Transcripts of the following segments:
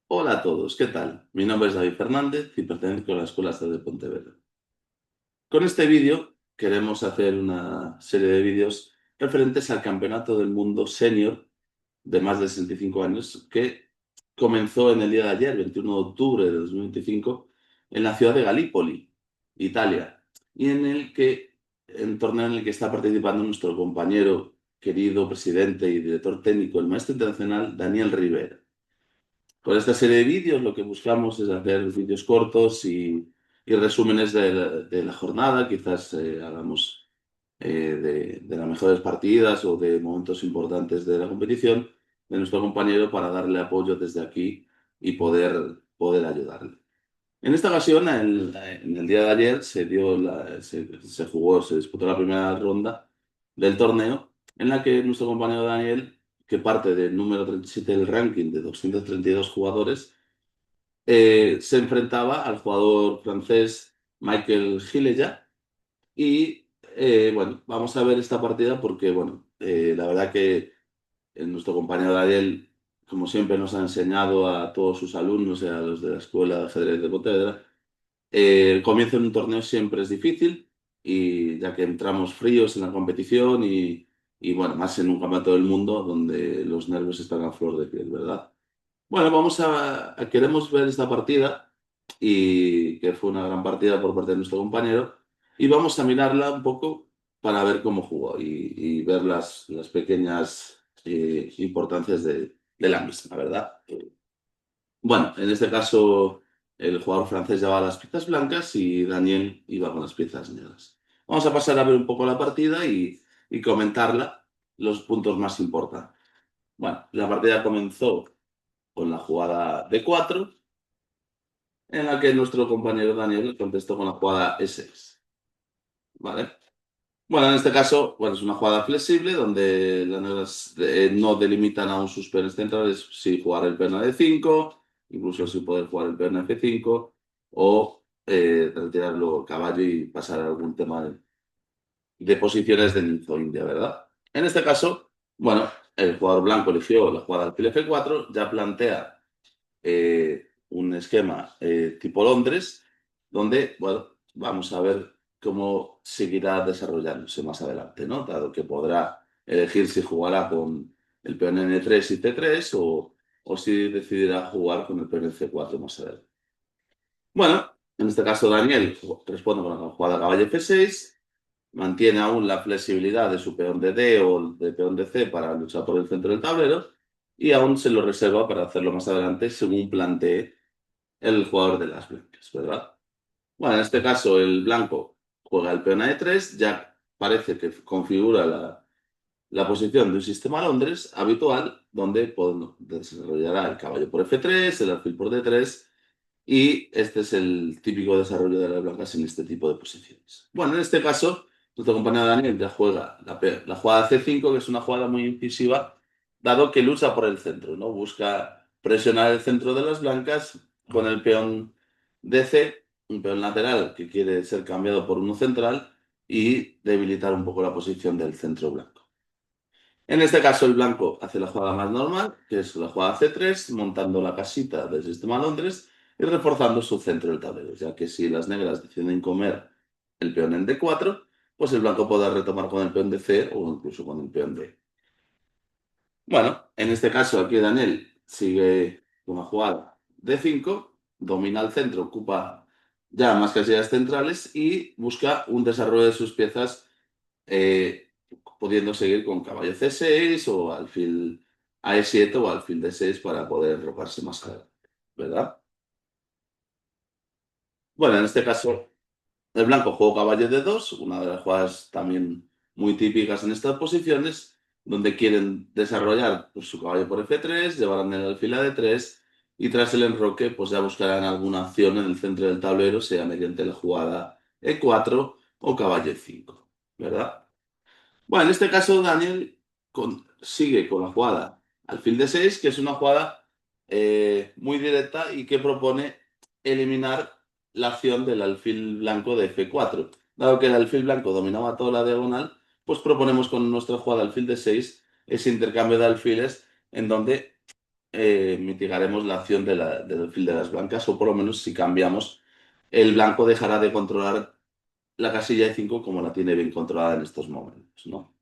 Hola a todos, ¿qué tal? Mi nombre es David Fernández y pertenezco a la Escuela Estatal de Pontevedra. Con este vídeo queremos hacer una serie de vídeos referentes al Campeonato del Mundo Senior de más de 65 años que comenzó en el día de ayer, 21 de octubre de 2025, en la ciudad de Galípoli, Italia, y en torneo en el que está participando nuestro compañero, querido presidente y director técnico, el maestro internacional Daniel Rivera. Con esta serie de vídeos lo que buscamos es hacer vídeos cortos y resúmenes de la jornada, quizás hagamos de las mejores partidas o de momentos importantes de la competición de nuestro compañero para darle apoyo desde aquí y poder ayudarle. En esta ocasión, en el día de ayer, se jugó, se disputó la primera ronda del torneo, en la que nuestro compañero Daniel, que parte del número 37 del ranking de 232 jugadores, se enfrentaba al jugador francés Michael Gilleja. Y bueno, vamos a ver esta partida porque, bueno, la verdad que nuestro compañero Daniel, como siempre, nos ha enseñado a todos sus alumnos y a los de la Escuela de Ajedrez de Pontevedra. El comienzo en un torneo siempre es difícil, y ya que entramos fríos en la competición y bueno, más en un campeonato del mundo donde los nervios están a flor de piel, ¿verdad? Bueno, queremos ver esta partida, y que fue una gran partida por parte de nuestro compañero, y vamos a mirarla un poco para ver cómo jugó y ver las pequeñas importancias de la misma, ¿verdad? Bueno, en este caso el jugador francés llevaba las piezas blancas y Daniel iba con las piezas negras. Vamos a pasar a ver un poco la partida y comentarla, los puntos más importantes. Bueno, la partida comenzó con la jugada D4, en la que nuestro compañero Daniel contestó con la jugada E6. ¿Vale? Bueno, en este caso, bueno, es una jugada flexible donde las negras no delimitan aún sus peones centrales, si jugar el peón a D5, incluso si poder jugar el peón a F5, o retirarlo caballo y pasar a algún tema de posiciones de Ninzo India, ¿verdad? En este caso, bueno, el jugador blanco eligió la jugada alfil F4, ya plantea un esquema tipo Londres, donde, bueno, vamos a ver cómo seguirá desarrollándose más adelante, ¿no? Dado que podrá elegir si jugará con el peón N3 y C3 o si decidirá jugar con el peón C4 más adelante. Bueno, en este caso Daniel responde con la jugada caballo F6, mantiene aún la flexibilidad de su peón de D o de peón de C para luchar por el centro del tablero, y aún se lo reserva para hacerlo más adelante según plantee el jugador de las blancas, ¿verdad? Bueno, en este caso el blanco juega el peón a E3, ya parece que configura la posición de un sistema Londres habitual, donde desarrollará el caballo por F3, el alfil por D3, y este es el típico desarrollo de las blancas en este tipo de posiciones. Bueno, en este caso, nuestro compañero Daniel ya juega la jugada C5, que es una jugada muy incisiva, dado que lucha por el centro, ¿no? Busca presionar el centro de las blancas con el peón DC, un peón lateral que quiere ser cambiado por uno central y debilitar un poco la posición del centro blanco. En este caso, el blanco hace la jugada más normal, que es la jugada C3, montando la casita del sistema Londres y reforzando su centro del tablero, ya que si las negras deciden comer el peón en D4, pues el blanco podrá retomar con el peón de C o incluso con el peón D. Bueno, en este caso aquí Daniel sigue una jugada D5, domina el centro, ocupa ya más casillas centrales y busca un desarrollo de sus piezas, eh, pudiendo seguir con caballo C6 o alfil a E7 o alfil D6 para poder robarse más adelante, ¿verdad? Bueno, en este caso, el blanco jugó caballo D2, una de las jugadas también muy típicas en estas posiciones, donde quieren desarrollar pues, su caballo por F3, llevarán el alfil a D3 y tras el enroque pues ya buscarán alguna acción en el centro del tablero, sea mediante la jugada E4 o caballo E5, ¿verdad? Bueno, en este caso Daniel sigue con la jugada alfil d6, que es una jugada muy directa y que propone eliminar la acción del alfil blanco de f4. Dado que el alfil blanco dominaba toda la diagonal, pues proponemos con nuestra jugada alfil d6 ese intercambio de alfiles en donde mitigaremos la acción del alfil de las blancas, o por lo menos si cambiamos, el blanco dejará de controlar la casilla de 5 como la tiene bien controlada en estos momentos, ¿no?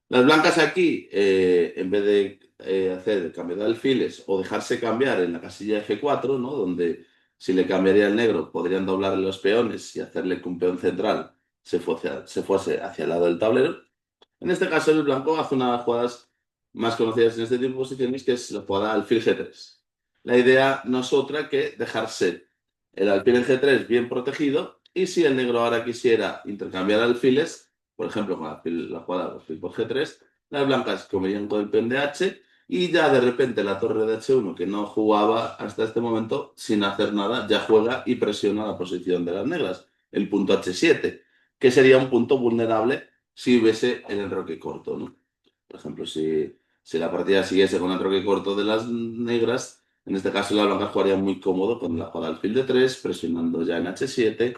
Las blancas aquí, en vez de hacer el cambio de alfiles o dejarse cambiar en la casilla F4, ¿no? Donde si le cambiaría el negro podrían doblarle los peones y hacerle que un peón central se fuese hacia el lado del tablero. En este caso, el blanco hace una de las jugadas más conocidas en este tipo de posiciones, que es la jugada alfil G3. La idea no es otra que dejarse el alfil en G3 bien protegido, y si el negro ahora quisiera intercambiar alfiles, por ejemplo, con la jugada alfil por G3, las blancas comerían con el peón de H, y ya de repente la torre de H1, que no jugaba hasta este momento, sin hacer nada, ya juega y presiona la posición de las negras, el punto H7, que sería un punto vulnerable si hubiese el enroque corto, ¿no? Por ejemplo, si la partida siguiese con el enroque corto de las negras, en este caso las blancas jugarían muy cómodo con la jugada alfil de 3, presionando ya en H7,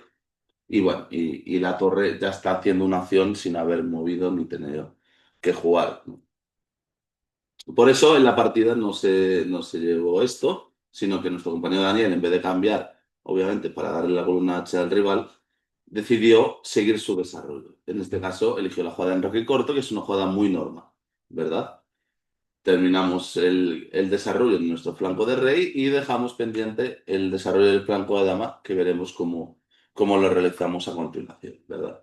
y bueno, y la torre ya está haciendo una acción sin haber movido ni tenido que jugar, ¿no? Por eso en la partida no se llevó esto, sino que nuestro compañero Daniel, en vez de cambiar, obviamente, para darle la columna H al rival, decidió seguir su desarrollo. En este caso, eligió la jugada en enroque corto, que es una jugada muy normal, ¿verdad? Terminamos el desarrollo en nuestro flanco de rey y dejamos pendiente el desarrollo del flanco de dama, que veremos cómo lo realizamos a continuación, ¿verdad?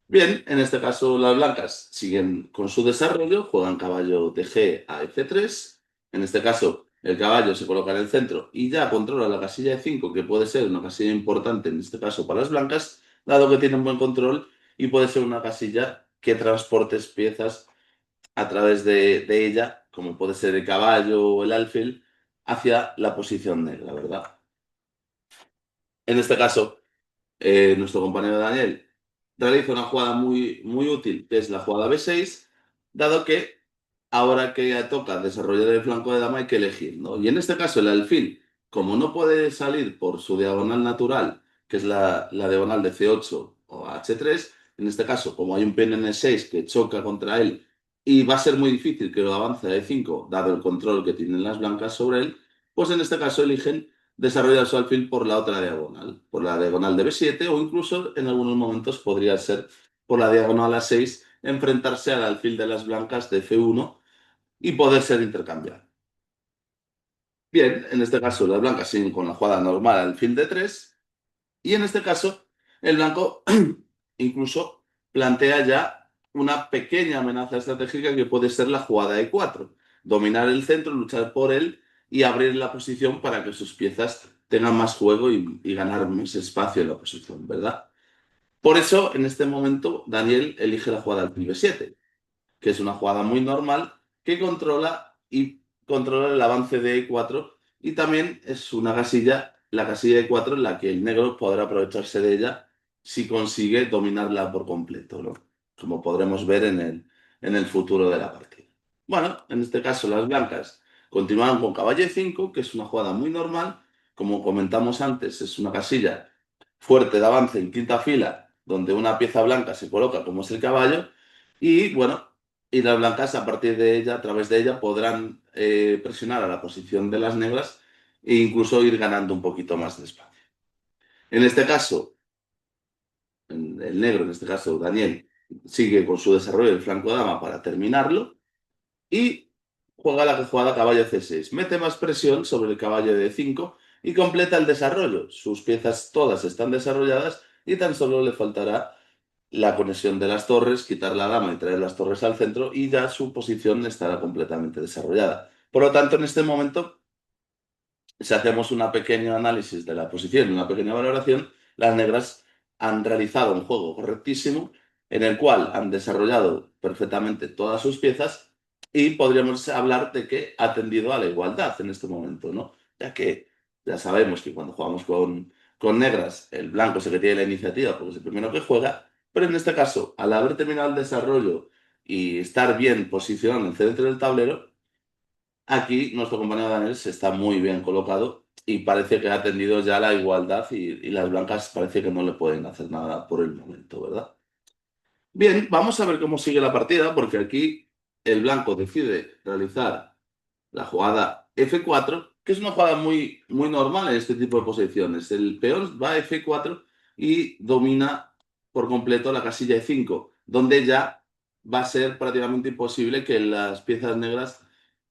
Bien, en este caso las blancas siguen con su desarrollo, juegan caballo de G a F3. En este caso, el caballo se coloca en el centro y ya controla la casilla de 5, que puede ser una casilla importante en este caso para las blancas, dado que tiene un buen control, y puede ser una casilla que transportes piezas a través de ella, como puede ser el caballo o el alfil, hacia la posición negra, ¿verdad? En este caso, nuestro compañero Daniel realiza una jugada muy, muy útil, que es la jugada B6, dado que ahora que ya toca desarrollar el flanco de dama hay que elegir, ¿no? Y en este caso el alfil, como no puede salir por su diagonal natural, que es la diagonal de C8 o H3, en este caso, como hay un peón en E6 que choca contra él y va a ser muy difícil que lo avance a E5, dado el control que tienen las blancas sobre él, pues en este caso eligen desarrollar su alfil por la otra diagonal, por la diagonal de B7, o incluso en algunos momentos podría ser por la diagonal A6, enfrentarse al alfil de las blancas de F1 y poder ser intercambiado. Bien, en este caso las blancas siguen con la jugada normal alfil de 3, y en este caso el blanco incluso plantea ya una pequeña amenaza estratégica, que puede ser la jugada de 4, dominar el centro, luchar por él y abrir la posición para que sus piezas tengan más juego y ganar más espacio en la posición, ¿verdad? Por eso, en este momento, Daniel elige la jugada alfil B7, que es una jugada muy normal que controla el avance de E4, y también es una casilla, la casilla E4, en la que el negro podrá aprovecharse de ella si consigue dominarla por completo, ¿no? Como podremos ver en el futuro de la partida. Bueno, en este caso las blancas continuaron con caballo E5, que es una jugada muy normal. Como comentamos antes, es una casilla fuerte de avance en quinta fila, donde una pieza blanca se coloca como es el caballo, y bueno, y las blancas a partir de ella, a través de ella, podrán presionar a la posición de las negras e incluso ir ganando un poquito más de espacio. En este caso, el negro, en este caso Daniel, sigue con su desarrollo del flanco de dama para terminarlo, y juega la jugada caballo C6. Mete más presión sobre el caballo de D5 y completa el desarrollo. Sus piezas todas están desarrolladas y tan solo le faltará la conexión de las torres, quitar la dama y traer las torres al centro, y ya su posición estará completamente desarrollada. Por lo tanto, en este momento, si hacemos un pequeño análisis de la posición y una pequeña valoración, las negras han realizado un juego correctísimo, en el cual han desarrollado perfectamente todas sus piezas, y podríamos hablar de que ha tendido a la igualdad en este momento, ¿no? Ya que ya sabemos que cuando jugamos con negras, el blanco es el que tiene la iniciativa porque es el primero que juega, pero en este caso, al haber terminado el desarrollo y estar bien posicionado en el centro del tablero, aquí nuestro compañero Daniel se está muy bien colocado y parece que ha tendido ya la igualdad, y las blancas parece que no le pueden hacer nada por el momento, ¿verdad? Bien, vamos a ver cómo sigue la partida, porque aquí el blanco decide realizar la jugada F4, que es una jugada muy normal en este tipo de posiciones. El peón va a F4 y domina por completo la casilla E5, donde ya va a ser prácticamente imposible que las piezas negras,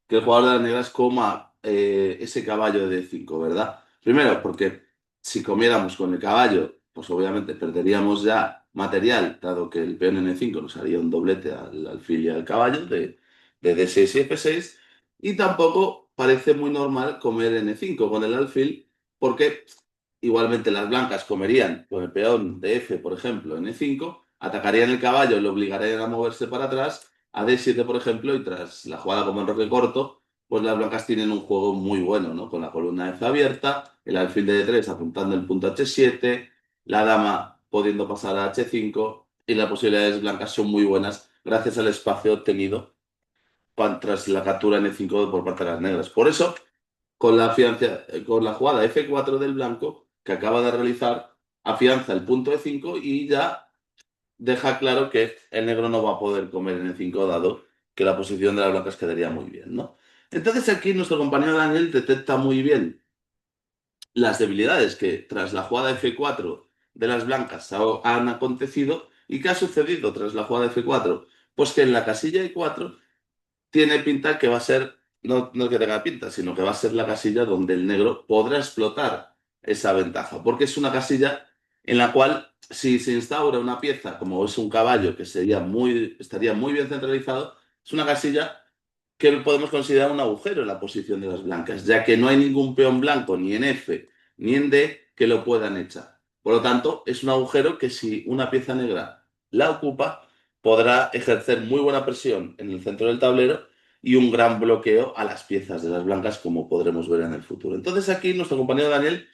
que el jugador de las negras coma ese caballo de D5, ¿verdad? Primero, porque si comiéramos con el caballo, pues obviamente perderíamos ya material, dado que el peón en E5 nos haría un doblete al alfil y al caballo de D6 y F6, y tampoco parece muy normal comer en E5 con el alfil, porque igualmente las blancas comerían con el peón de F, por ejemplo, en E5, atacarían el caballo, lo obligarían a moverse para atrás, a D7, por ejemplo, y tras la jugada como enroque corto, pues las blancas tienen un juego muy bueno, ¿no? Con la columna F abierta, el alfil de D3 apuntando el punto H7, la dama pudiendo pasar a H5, y las posibilidades blancas son muy buenas gracias al espacio obtenido tras la captura en E5 por parte de las negras. Por eso, con la jugada F4 del blanco que acaba de realizar, afianza el punto E5 y ya deja claro que el negro no va a poder comer en E5 dado que la posición de las blancas quedaría muy bien, ¿no? Entonces aquí nuestro compañero Daniel detecta muy bien las debilidades que tras la jugada F4 de las blancas han acontecido y qué ha sucedido tras la jugada F4. Pues que en la casilla E4 tiene pinta que va a ser, no que tenga pinta, sino que va a ser la casilla donde el negro podrá explotar esa ventaja, porque es una casilla en la cual si se instaura una pieza como es un caballo que estaría muy bien centralizado, es una casilla que podemos considerar un agujero en la posición de las blancas, ya que no hay ningún peón blanco ni en F ni en D que lo puedan echar. Por lo tanto, es un agujero que si una pieza negra la ocupa, podrá ejercer muy buena presión en el centro del tablero y un gran bloqueo a las piezas de las blancas, como podremos ver en el futuro. Entonces aquí nuestro compañero Daniel,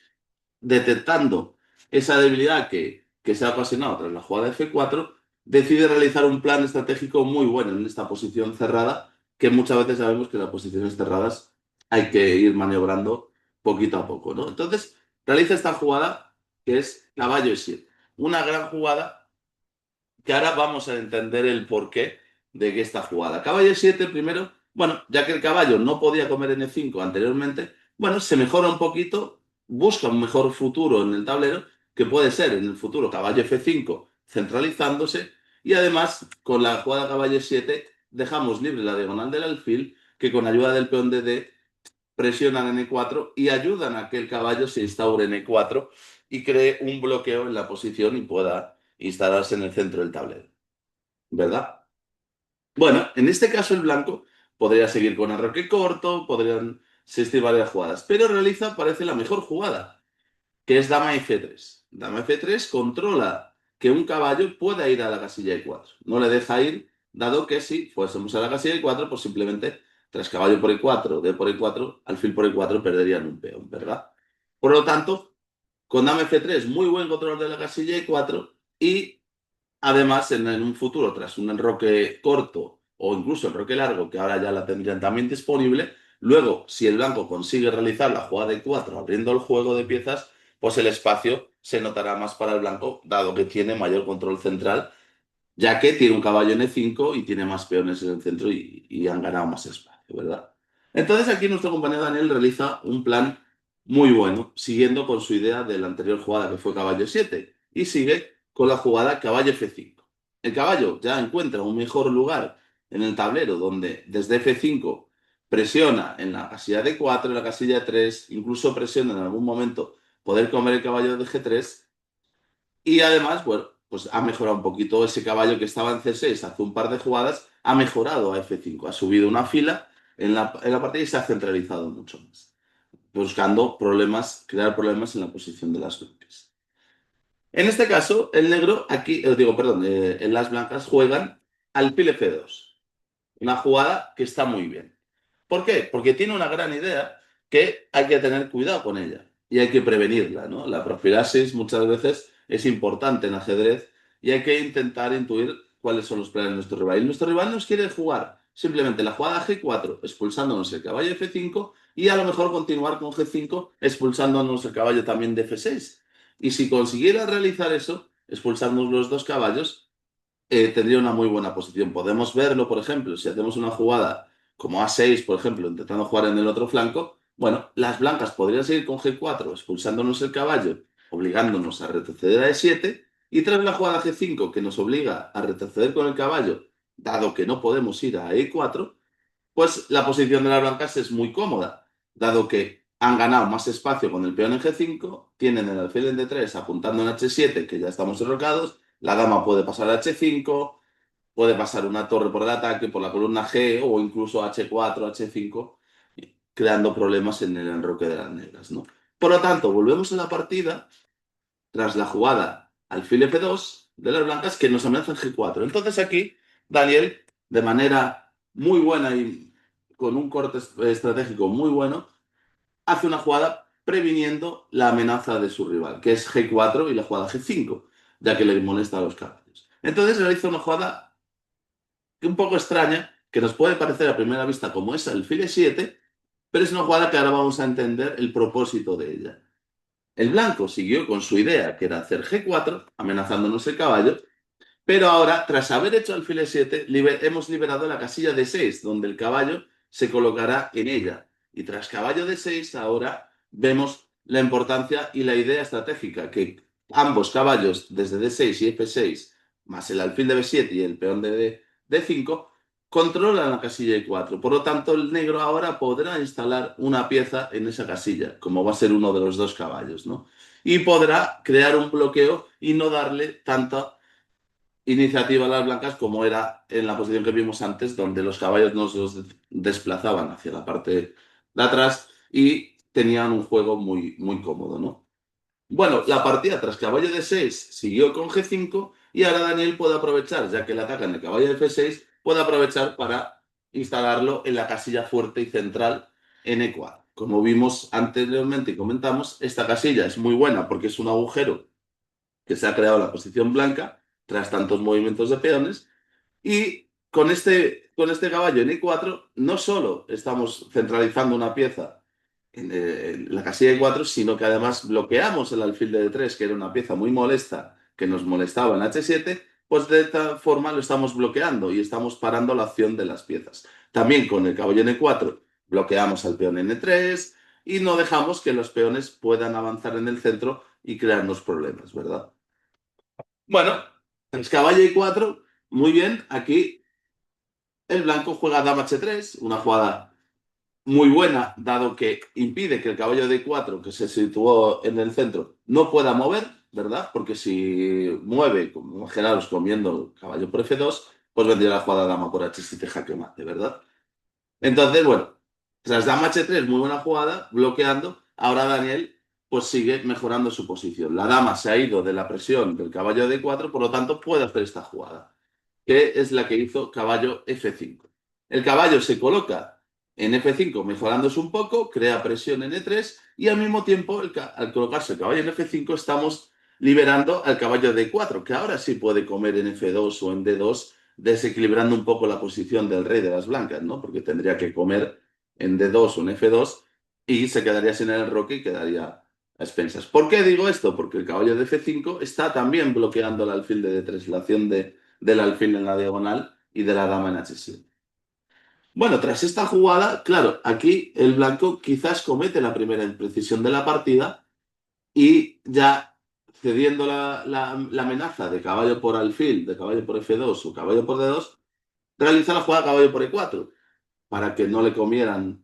detectando esa debilidad que se ha ocasionado tras la jugada F4, decide realizar un plan estratégico muy bueno en esta posición cerrada, que muchas veces sabemos que en las posiciones cerradas hay que ir maniobrando poquito a poco, ¿no? Entonces, realiza esta jugada que es caballo E7. Una gran jugada que ahora vamos a entender el porqué de que esta jugada. Caballo 7 primero, bueno, ya que el caballo no podía comer en E5 anteriormente, bueno, se mejora un poquito, busca un mejor futuro en el tablero, que puede ser en el futuro caballo F5 centralizándose, y además con la jugada caballo 7 dejamos libre la diagonal del alfil, que con ayuda del peón de D presionan en E4 y ayudan a que el caballo se instaure en E4 y cree un bloqueo en la posición y pueda instalarse en el centro del tablero, ¿verdad? Bueno, en este caso el blanco podría seguir con arroque corto, podrían existir varias jugadas, pero realiza, parece, la mejor jugada, que es dama F3. Dama F3 controla que un caballo pueda ir a la casilla E4. No le deja ir, dado que si fuésemos a la casilla E4, pues simplemente tras caballo por E4, D por E4, alfil por E4 perderían un peón, ¿verdad? Por lo tanto, con dama F3, muy buen control de la casilla E4 y además en un futuro, tras un enroque corto o incluso enroque largo, que ahora ya la tendrían también disponible, luego, si el blanco consigue realizar la jugada de 4 abriendo el juego de piezas, pues el espacio se notará más para el blanco, dado que tiene mayor control central, ya que tiene un caballo en E5 y tiene más peones en el centro y han ganado más espacio, ¿verdad? Entonces aquí nuestro compañero Daniel realiza un plan muy bueno, siguiendo con su idea de la anterior jugada que fue caballo 7 y sigue con la jugada caballo F5. El caballo ya encuentra un mejor lugar en el tablero donde desde F5 presiona en la casilla de 4, en la casilla de 3, incluso presiona en algún momento poder comer el caballo de G3 y además, bueno, pues ha mejorado un poquito ese caballo que estaba en C6 hace un par de jugadas, ha mejorado a F5, ha subido una fila en la partida y se ha centralizado mucho más, buscando problemas, crear problemas en la posición de las blancas. En este caso, el negro aquí, digo, perdón, en las blancas juegan alfil F2, una jugada que está muy bien. ¿Por qué? Porque tiene una gran idea que hay que tener cuidado con ella y hay que prevenirla, ¿no? La profilaxis muchas veces es importante en ajedrez y hay que intentar intuir cuáles son los planes de nuestro rival. Y nuestro rival nos quiere jugar simplemente la jugada G4 expulsándonos el caballo F5 y a lo mejor continuar con G5 expulsándonos el caballo también de F6. Y si consiguiera realizar eso, expulsándonos los dos caballos, tendría una muy buena posición. Podemos verlo, por ejemplo, si hacemos una jugada como A6, por ejemplo, intentando jugar en el otro flanco, bueno, las blancas podrían seguir con G4, expulsándonos el caballo, obligándonos a retroceder a E7, y tras la jugada G5, que nos obliga a retroceder con el caballo, dado que no podemos ir a E4, pues la posición de las blancas es muy cómoda, dado que han ganado más espacio con el peón en G5, tienen el alfil en D3 apuntando en H7, que ya estamos derrocados, la dama puede pasar a H5, puede pasar una torre por el ataque, por la columna G o incluso H4, H5, creando problemas en el enroque de las negras, ¿no? Por lo tanto, volvemos a la partida tras la jugada alfil F2 de las blancas que nos amenaza en G4. Entonces aquí Daniel, de manera muy buena y con un corte estratégico muy bueno, hace una jugada previniendo la amenaza de su rival, que es G4 y la jugada G5, ya que le molesta a los caballos. Entonces realiza una jugada un poco extraña, que nos puede parecer a primera vista como es alfil E7, pero es una jugada que ahora vamos a entender el propósito de ella. El blanco siguió con su idea, que era hacer G4, amenazándonos el caballo, pero ahora, tras haber hecho alfil E7, hemos liberado la casilla D6, donde el caballo se colocará en ella. Y tras caballo D6, ahora vemos la importancia y la idea estratégica, que ambos caballos, desde D6 y F6, más el alfil de B7 y el peón de D5, controlan la casilla E4. Por lo tanto, el negro ahora podrá instalar una pieza en esa casilla, como va a ser uno de los dos caballos, ¿no? Y podrá crear un bloqueo y no darle tanta iniciativa a las blancas como era en la posición que vimos antes, donde los caballos nos los desplazaban hacia la parte de atrás y tenían un juego muy, muy cómodo, ¿no? Bueno, la partida tras caballo de 6 siguió con G5 y ahora Daniel puede aprovechar, ya que le atacan el caballo de F6, puede aprovechar para instalarlo en la casilla fuerte y central en E4. Como vimos anteriormente y comentamos, esta casilla es muy buena porque es un agujero que se ha creado en la posición blanca tras tantos movimientos de peones. Y con este caballo en I4 no solo estamos centralizando una pieza en la casilla I4, sino que además bloqueamos el alfil de D3, que era una pieza muy molesta, que nos molestaba en H7, pues de esta forma lo estamos bloqueando y estamos parando la acción de las piezas. También con el caballo en E4 bloqueamos al peón en E3 y no dejamos que los peones puedan avanzar en el centro y crearnos problemas, ¿verdad? Bueno, el caballo I4, muy bien, aquí el blanco juega dama H3, una jugada muy buena, dado que impide que el caballo D4, que se situó en el centro, no pueda mover, ¿verdad? Porque si mueve, como imaginaros comiendo caballo por F2, pues vendría la jugada dama por H7 jaque mate, ¿verdad? Entonces, bueno, tras dama H3, muy buena jugada, bloqueando, ahora Daniel pues sigue mejorando su posición. La dama se ha ido de la presión del caballo D4, por lo tanto puede hacer esta jugada, que es la que hizo caballo F5. El caballo se coloca en F5 mejorándose un poco, crea presión en E3 y al mismo tiempo, al colocarse el caballo en F5, estamos liberando al caballo D4, que ahora sí puede comer en F2 o en D2, desequilibrando un poco la posición del rey de las blancas, ¿no? Porque tendría que comer en D2 o en F2 y se quedaría sin el enroque y quedaría a expensas. ¿Por qué digo esto? Porque el caballo de F5 está también bloqueando el alfil de D3, la acción del alfil en la diagonal y de la dama en H7. Bueno, tras esta jugada, claro, aquí el blanco quizás comete la primera imprecisión de la partida y ya cediendo la amenaza de caballo por alfil, de caballo por F2 o caballo por D2, realiza la jugada caballo por E4 para que no le comieran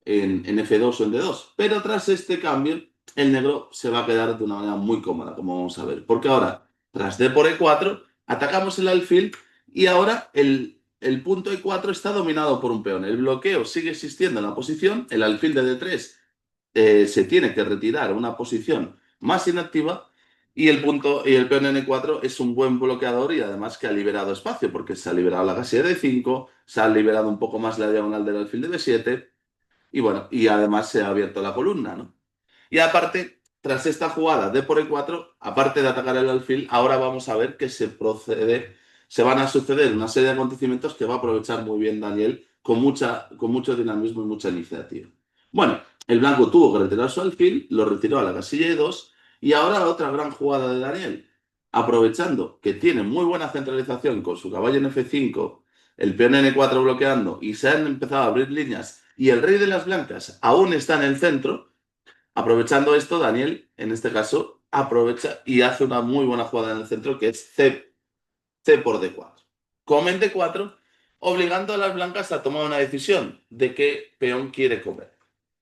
en F2 o en D2. Pero tras este cambio, el negro se va a quedar de una manera muy cómoda, como vamos a ver. Porque ahora, tras D por E4, atacamos el alfil y ahora el punto E4 está dominado por un peón. El bloqueo sigue existiendo en la posición, el alfil de D3 se tiene que retirar a una posición más inactiva y el peón N4 es un buen bloqueador y además que ha liberado espacio porque se ha liberado la casilla de D5, se ha liberado un poco más la diagonal del alfil de B7 y bueno, y además se ha abierto la columna, ¿no? Y aparte, tras esta jugada de por E4, aparte de atacar el alfil, ahora vamos a ver que se van a suceder una serie de acontecimientos que va a aprovechar muy bien Daniel con mucho dinamismo y mucha iniciativa. Bueno, el blanco tuvo que retirar su alfil, lo retiró a la casilla E2 y ahora otra gran jugada de Daniel. Aprovechando que tiene muy buena centralización con su caballo en F5 el peón N4 bloqueando y se han empezado a abrir líneas y el rey de las blancas aún está en el centro, aprovechando esto, Daniel, en este caso, aprovecha y hace una muy buena jugada en el centro que es C por D4. Come en D4, obligando a las blancas a tomar una decisión de qué peón quiere comer.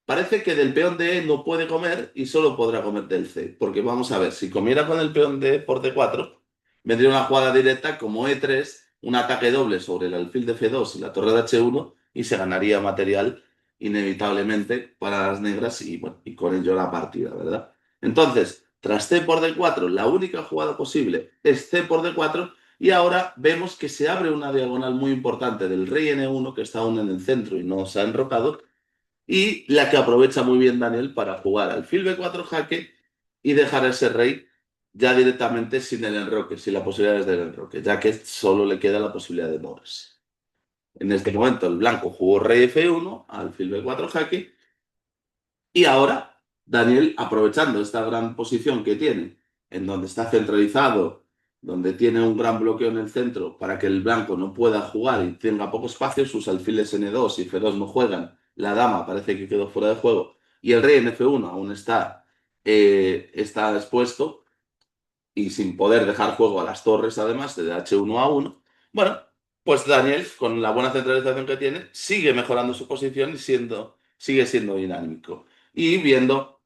Parece que del peón de E no puede comer y solo podrá comer del C, porque vamos a ver, si comiera con el peón de E por D4, vendría una jugada directa como E3, un ataque doble sobre el alfil de F2 y la torre de H1 y se ganaría material inevitablemente para las negras y, bueno, y con ello la partida, ¿verdad? Entonces, tras C por D4, la única jugada posible es C por D4 y ahora vemos que se abre una diagonal muy importante del rey N1 que está aún en el centro y no se ha enrocado y la que aprovecha muy bien Daniel para jugar alfil B4 jaque y dejar a ese rey ya directamente sin el enroque, sin las posibilidades del enroque, ya que solo le queda la posibilidad de moverse. En este momento el blanco jugó rey F1, alfil B4 jaque, y ahora Daniel, aprovechando esta gran posición que tiene, en donde está centralizado, donde tiene un gran bloqueo en el centro para que el blanco no pueda jugar y tenga poco espacio, sus alfiles N2 y F2 no juegan, la dama parece que quedó fuera de juego y el rey en F1 aún está expuesto y sin poder dejar juego a las torres, además, de H1 a 1. Bueno, pues Daniel, con la buena centralización que tiene, sigue mejorando su posición y sigue siendo dinámico. Y viendo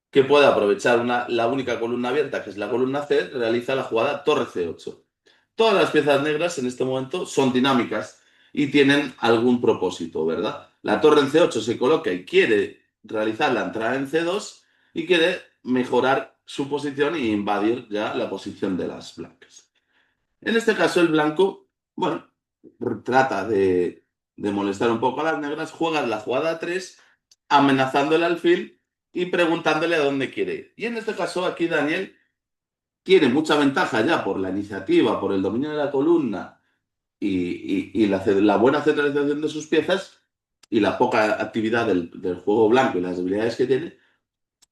que puede aprovechar la única columna abierta, que es la columna C, realiza la jugada torre C8. Todas las piezas negras en este momento son dinámicas y tienen algún propósito, ¿verdad? La torre en C8 se coloca y quiere realizar la entrada en C2 y quiere mejorar su posición e invadir ya la posición de las blancas. En este caso, el blanco, bueno, trata de molestar un poco a las negras, juega la jugada 3, amenazando el alfil y preguntándole a dónde quiere ir. Y en este caso, aquí Daniel tiene mucha ventaja ya por la iniciativa, por el dominio de la columna y la buena centralización de sus piezas y la poca actividad del juego blanco y las debilidades que tiene.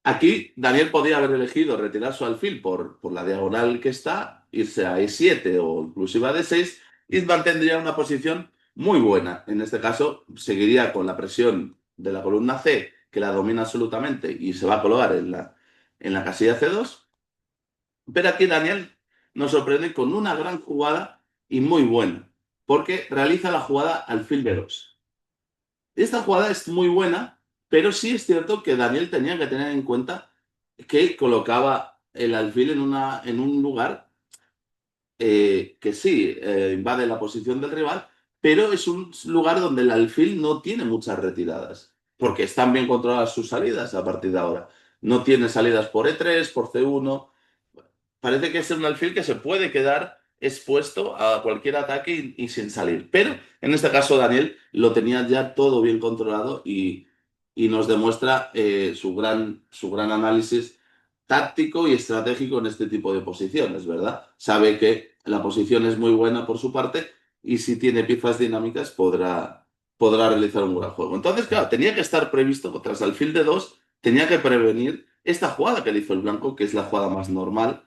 Aquí Daniel podía haber elegido retirar su alfil por la diagonal que está, irse a E7 o inclusive a D6 y mantendría una posición muy buena. En este caso, seguiría con la presión de la columna C, que la domina absolutamente y se va a colocar en la casilla C2. Pero aquí Daniel nos sorprende con una gran jugada y muy buena, porque realiza la jugada alfil B2. Esta jugada es muy buena, pero sí es cierto que Daniel tenía que tener en cuenta que colocaba el alfil en un lugar que sí invade la posición del rival, pero es un lugar donde el alfil no tiene muchas retiradas, porque están bien controladas sus salidas a partir de ahora. No tiene salidas por E3, por C1. Parece que es un alfil que se puede quedar expuesto a cualquier ataque y sin salir. Pero en este caso Daniel lo tenía ya todo bien controlado y nos demuestra su gran análisis táctico y estratégico en este tipo de posiciones, ¿verdad? Sabe que la posición es muy buena por su parte y si tiene piezas dinámicas podrá realizar un gran juego. Entonces, claro, tenía que estar previsto, tras alfil de 2, tenía que prevenir esta jugada que le hizo el blanco, que es la jugada más normal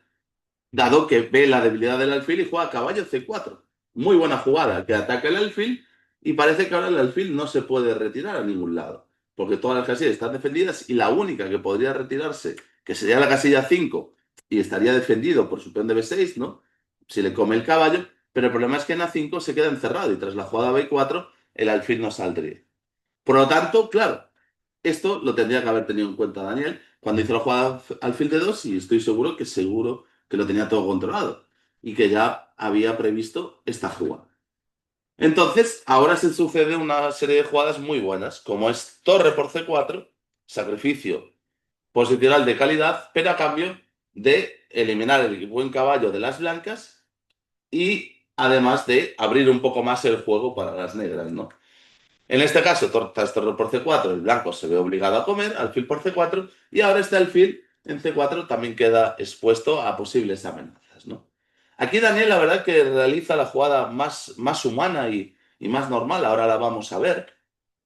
dado que ve la debilidad del alfil y juega caballo C4. Muy buena jugada, que ataca el alfil y parece que ahora el alfil no se puede retirar a ningún lado, porque todas las casillas están defendidas y la única que podría retirarse, que sería la casilla 5 y estaría defendido por su peón de B6, ¿no? Si le come el caballo, pero el problema es que en A5 se queda encerrado y tras la jugada B4 el alfil no saldría. Por lo tanto, claro, esto lo tendría que haber tenido en cuenta Daniel cuando hizo la jugada alfil de 2 y estoy seguro que lo tenía todo controlado y que ya había previsto esta jugada. Entonces, ahora se sucede una serie de jugadas muy buenas, como es torre por C4, sacrificio posicional de calidad, pero a cambio de eliminar el buen caballo de las blancas y además de abrir un poco más el juego para las negras, ¿no? En este caso, tras torre por C4, el blanco se ve obligado a comer, alfil por C4, y ahora este alfil en C4 también queda expuesto a posibles amenazas, ¿no? Aquí Daniel, la verdad que realiza la jugada más humana y más normal, ahora la vamos a ver,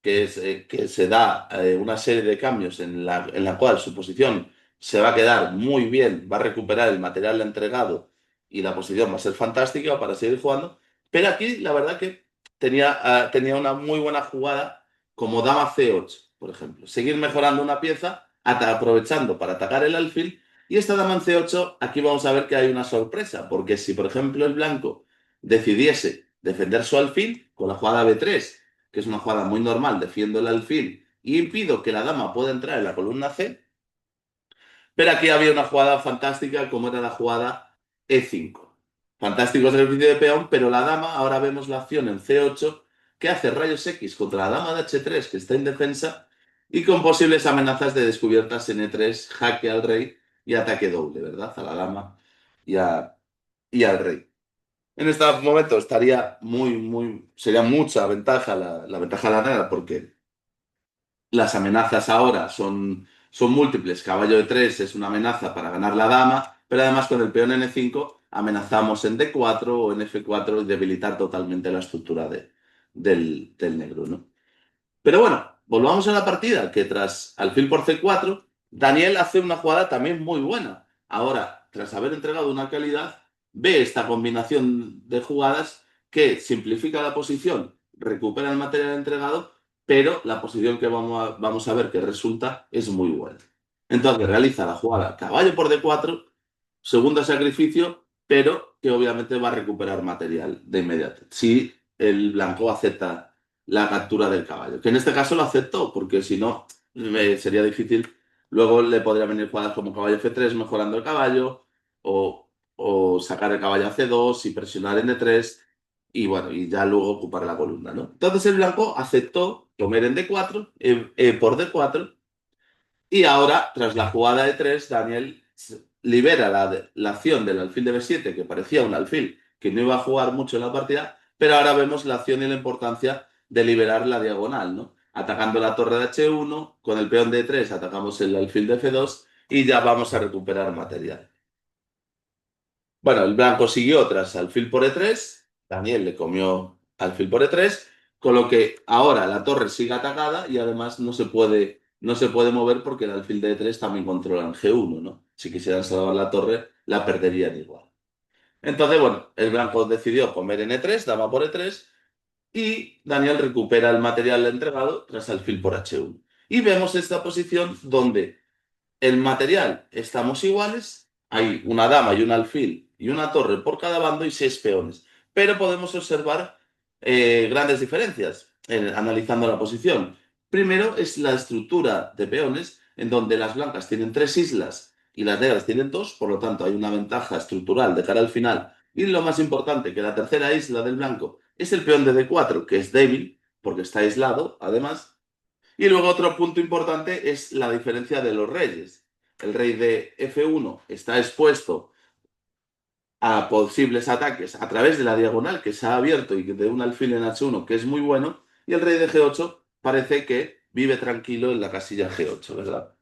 que se da una serie de cambios en la cual su posición se va a quedar muy bien, va a recuperar el material entregado y la posición va a ser fantástica para seguir jugando, pero aquí la verdad que tenía una muy buena jugada como dama C8, por ejemplo. Seguir mejorando una pieza, aprovechando para atacar el alfil. Y esta dama en C8, aquí vamos a ver que hay una sorpresa, porque si, por ejemplo, el blanco decidiese defender su alfil con la jugada B3, que es una jugada muy normal, defiendo el alfil y impido que la dama pueda entrar en la columna C, pero aquí había una jugada fantástica como era la jugada E5. Fantástico ejercicio de peón, pero la dama, ahora vemos la acción en C8 que hace rayos X contra la dama de H3 que está indefensa y con posibles amenazas de descubiertas en E3, jaque al rey y ataque doble, ¿verdad? A la dama y, y al rey. En este momento sería mucha ventaja la ventaja de la negra porque las amenazas ahora son múltiples. Caballo de 3 es una amenaza para ganar la dama, pero además con el peón N5 amenazamos en D4 o en F4 y debilitar totalmente la estructura del negro, ¿no? Pero bueno, volvamos a la partida, que tras alfil por C4, Daniel hace una jugada también muy buena. Ahora, tras haber entregado una calidad, ve esta combinación de jugadas que simplifica la posición, recupera el material entregado, pero la posición que vamos a ver que resulta es muy buena. Entonces realiza la jugada caballo por D4, segundo sacrificio, pero que obviamente va a recuperar material de inmediato. Si el blanco acepta la captura del caballo. Que en este caso lo aceptó, porque si no, sería difícil. Luego le podría venir jugadas como caballo F3 mejorando el caballo, o sacar el caballo a C2 y presionar en D3, y bueno, y ya luego ocupar la columna, ¿no? Entonces el blanco aceptó comer en D4, por D4, y ahora, tras la jugada de 3, Daniel libera la acción del alfil de B7, que parecía un alfil que no iba a jugar mucho en la partida, pero ahora vemos la acción y la importancia de liberar la diagonal, ¿no? Atacando la torre de H1, con el peón de 3 atacamos el alfil de F2 y ya vamos a recuperar material. Bueno, el blanco siguió tras alfil por E3, Daniel le comió alfil por E3, con lo que ahora la torre sigue atacada y además no se puede mover porque el alfil de E3 también controla el G1, ¿no? Si quisieran salvar la torre, la perderían igual. Entonces, bueno, el blanco decidió comer en E3, dama por E3, y Daniel recupera el material entregado tras alfil por H1. Y vemos esta posición donde el material estamos iguales, hay una dama y un alfil y una torre por cada bando y 6 peones. Pero podemos observar grandes diferencias analizando la posición. Primero es la estructura de peones, en donde las blancas tienen 3 islas y las negras tienen 2, por lo tanto hay una ventaja estructural de cara al final. Y lo más importante, que la tercera isla del blanco es el peón de D4, que es débil, porque está aislado, además, y luego otro punto importante es la diferencia de los reyes. El rey de F1 está expuesto a posibles ataques a través de la diagonal que se ha abierto y de un alfil en H1 que es muy bueno, y el rey de G8 parece que vive tranquilo en la casilla G8, ¿verdad?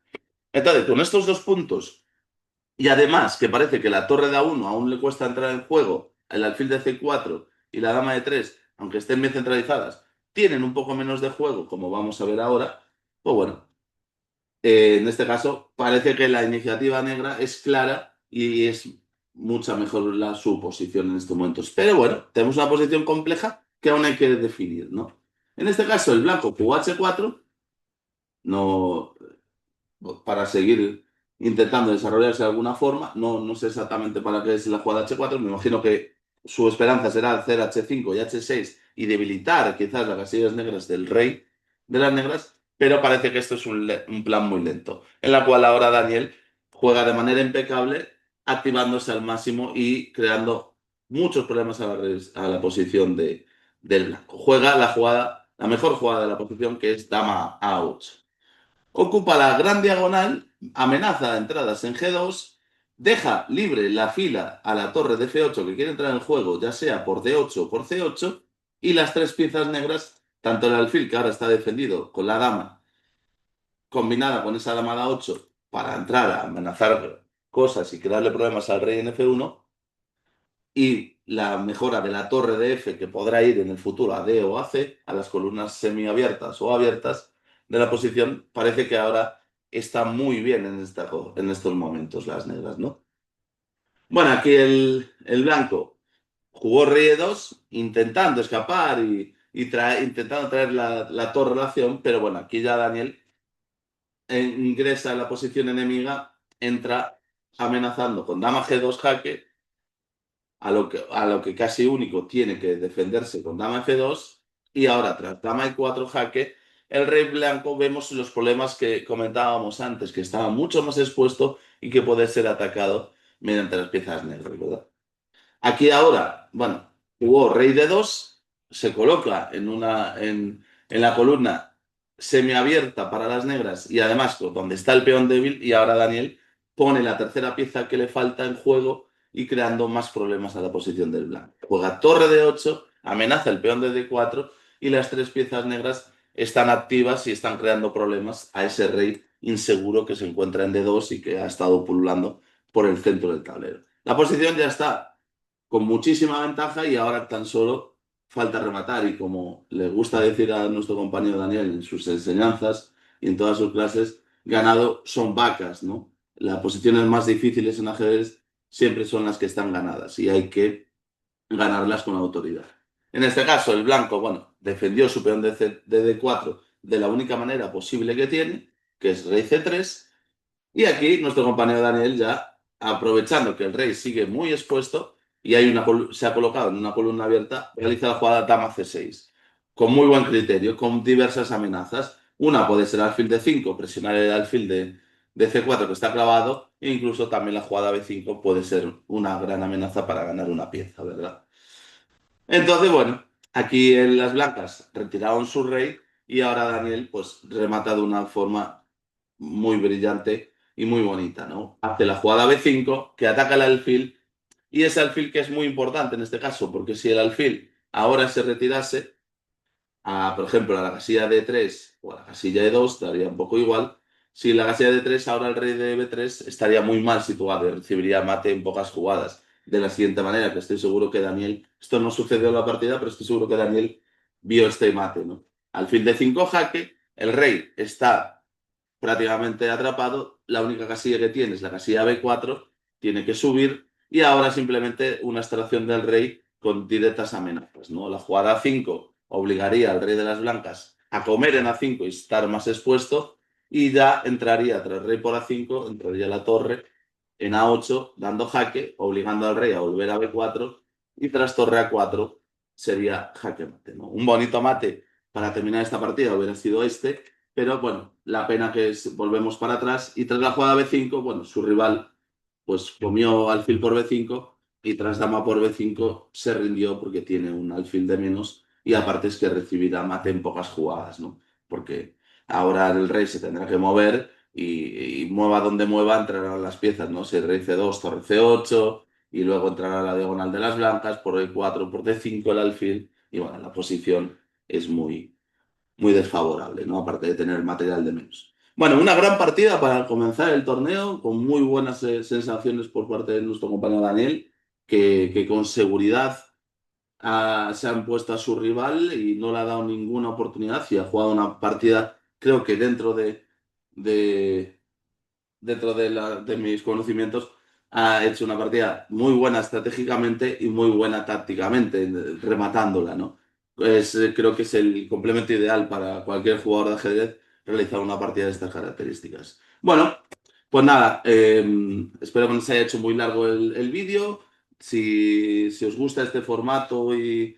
Entonces, con estos dos puntos, y además que parece que la torre de A1 aún le cuesta entrar en juego, el alfil de C4 y la dama de 3, aunque estén bien centralizadas, tienen un poco menos de juego, como vamos a ver ahora, pues bueno, en este caso, parece que la iniciativa negra es clara y es mucha mejor su posición en estos momentos. Pero bueno, tenemos una posición compleja que aún hay que definir, ¿no? En este caso, el blanco jugó H4, no, para seguir intentando desarrollarse de alguna forma. No sé exactamente para qué es la jugada H4. Me imagino que su esperanza será hacer H5 y H6 y debilitar quizás las casillas negras del rey de las negras, pero parece que esto es un plan muy lento, en la cual ahora Daniel juega de manera impecable, activándose al máximo y creando muchos problemas a la posición del blanco. Juega la mejor jugada de la posición, que es dama A8. Ocupa la gran diagonal, amenaza entradas en G2, deja libre la fila a la torre de F8 que quiere entrar en el juego, ya sea por D8 o por C8, y las 3 piezas negras, tanto el alfil que ahora está defendido con la dama, combinada con esa dama de A8 para entrar a amenazar cosas y crearle problemas al rey en F1, y la mejora de la torre de F que podrá ir en el futuro a D o a C, a las columnas semiabiertas o abiertas de la posición, parece que ahora está muy bien en estos momentos las negras, ¿no? Bueno, aquí el blanco jugó rey E2 intentando escapar y intentando traer la torre a la acción, pero bueno, aquí ya Daniel ingresa en la posición enemiga, entra amenazando con dama G2 jaque, a lo que casi único tiene que defenderse con dama F2, y ahora tras dama E4 jaque, el rey blanco vemos los problemas que comentábamos antes, que estaba mucho más expuesto y que puede ser atacado mediante las piezas negras, ¿verdad? Aquí ahora, bueno, jugó rey de 2, se coloca en la columna semiabierta para las negras y además donde está el peón débil, y ahora Daniel pone la tercera pieza que le falta en juego y creando más problemas a la posición del blanco. Juega torre de 8, amenaza el peón de D4 y las tres piezas negras están activas y están creando problemas a ese rey inseguro que se encuentra en D2 y que ha estado pululando por el centro del tablero. La posición ya está con muchísima ventaja y ahora tan solo falta rematar. Y como le gusta decir a nuestro compañero Daniel en sus enseñanzas y en todas sus clases, ganado son vacas, ¿no? Las posiciones más difíciles en ajedrez siempre son las que están ganadas y hay que ganarlas con autoridad. En este caso, el blanco, bueno, defendió su peón de D4 de la única manera posible que tiene, que es rey C3, y aquí nuestro compañero Daniel ya, aprovechando que el rey sigue muy expuesto y se ha colocado en una columna abierta, realiza la jugada dama C6, con muy buen criterio, con diversas amenazas. Una puede ser alfil D5, presionar el alfil de C4 que está clavado, e incluso también la jugada B5 puede ser una gran amenaza para ganar una pieza, ¿verdad? Entonces, bueno, aquí en las blancas retiraron su rey y ahora Daniel pues remata de una forma muy brillante y muy bonita, ¿no? Hace la jugada B5 que ataca el alfil, y ese alfil que es muy importante en este caso, porque si el alfil ahora se retirase, por ejemplo, a la casilla de 3 o a la casilla de 2 daría un poco igual. Si la casilla de 3 ahora el rey de B3 estaría muy mal situado y recibiría mate en pocas jugadas. De la siguiente manera, que estoy seguro que Daniel, esto no sucedió en la partida, pero estoy seguro que Daniel vio este mate, ¿no? Alfil de 5 jaque, el rey está prácticamente atrapado, la única casilla que tiene es la casilla B4, tiene que subir y ahora simplemente una extracción del rey con directas amenazas, ¿no? La jugada A5 obligaría al rey de las blancas a comer en A5 y estar más expuesto, y ya entraría tras rey por A5, entraría la torre en A8 dando jaque, obligando al rey a volver a B4, y tras torre A4 sería jaque mate, ¿no? Un bonito mate para terminar esta partida hubiera sido este, pero bueno, la pena que es, volvemos para atrás y tras la jugada B5, bueno, su rival pues comió alfil por B5 y tras dama por B5 se rindió porque tiene un alfil de menos y aparte es que recibirá mate en pocas jugadas, ¿no? Porque ahora el rey se tendrá que mover y mueva donde mueva entrarán las piezas, ¿no? Si el rey C2, torre C8 y luego entrará la diagonal de las blancas por E4, por D5 el alfil y bueno, la posición es muy desfavorable, ¿no? Aparte de tener material de menos. Bueno, una gran partida para comenzar el torneo, con muy buenas sensaciones por parte de nuestro compañero Daniel, que con seguridad se han puesto a su rival y no le ha dado ninguna oportunidad y ha jugado una partida, creo que de, de mis conocimientos, ha hecho una partida muy buena estratégicamente y muy buena tácticamente, rematándola, ¿no? Creo que es el complemento ideal para cualquier jugador de ajedrez realizar una partida de estas características. Bueno, pues nada, espero que no se haya hecho muy largo el vídeo. Si os gusta este formato y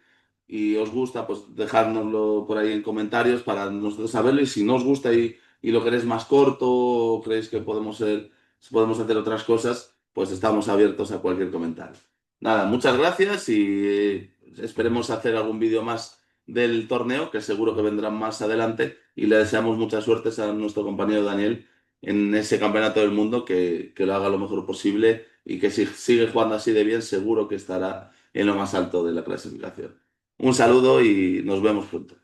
os gusta, pues dejárnoslo por ahí en comentarios para nosotros saberlo. Y si no os gusta y lo queréis más corto o creéis que podemos hacer otras cosas, pues estamos abiertos a cualquier comentario. Nada, muchas gracias y esperemos hacer algún vídeo más del torneo, que seguro que vendrán más adelante, y le deseamos mucha suerte a nuestro compañero Daniel en ese campeonato del mundo, que lo haga lo mejor posible y que si sigue jugando así de bien, seguro que estará en lo más alto de la clasificación. Un saludo y nos vemos pronto.